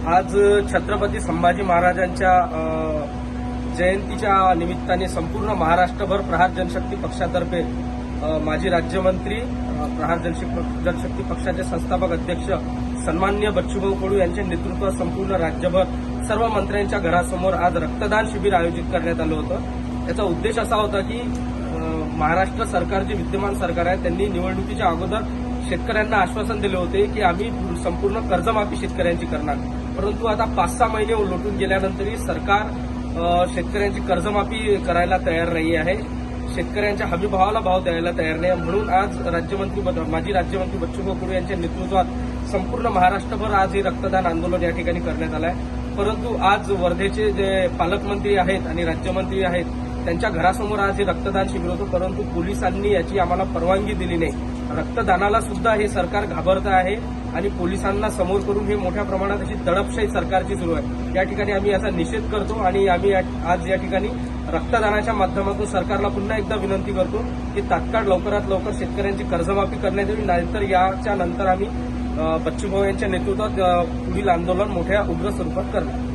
आज छत्रपती संभाजी महाराजांच्या जयंतीच्या निमित्ताने संपूर्ण महाराष्ट्रभर प्रहार जनशक्ती पक्षातर्फे माजी राज्यमंत्री प्रहार जनशक्ती पक्षाचे संस्थापक अध्यक्ष सन्माननीय बच्चूभाऊ कडू यांच्या नेतृत्वात संपूर्ण राज्यभर सर्व मंत्र्यांच्या घरासमोर आज रक्तदान शिबिर आयोजित करण्यात आलं होतं। याचा उद्देश असा होता की महाराष्ट्र सरकार जे विद्यमान सरकार आहे त्यांनी निवडणुकीच्या अगोदर शेतकऱ्यांना आश्वासन दिले होते की आम्ही संपूर्ण कर्जमाफी शेतकऱ्यांची करणार, परंतु आता 5-6 महिने लोटून गेल्यानंतरही सरकार शेतकऱ्यांची कर्जमाफी करायला तयार नाही आहे, शेतकऱ्यांच्या हमीभावाला भाव द्यायला तयार नाही। म्हणून आज माजी राज्यमंत्री बच्चूभाऊ कडू यांच्या नेतृत्वात संपूर्ण महाराष्ट्रभर आज हे रक्तदान आंदोलन या ठिकाणी करण्यात आलं आहे। परंतु आज वर्धेचे जे पालकमंत्री आहेत आणि राज्यमंत्री आहेत त्यांच्या घरासमोर आज हे रक्तदान शिबिर होतं, परंतु पोलिसांनी याची आम्हाला परवानगी दिली नाही। रक्तदानाला सुद्धा हे सरकार घाबरत आहे आणि पोलिसांना समोर करून हे मोठ्या प्रमाणात अशी दडपशाही सरकारची सुरू आहे। या ठिकाणी आम्ही याचा निषेध करतो आणि आम्ही आज या ठिकाणी रक्तदानाच्या माध्यमातून सरकारला पुन्हा एकदा विनंती करतो की तात्काळ लवकरात लवकर शेतकऱ्यांची कर्जमाफी करण्यात यावी, नाहीतर याच्या नंतर आम्ही बच्चूभाऊ यांच्या नेतृत्वात पुढील आंदोलन मोठ्या उग्र स्वरूपात करणार।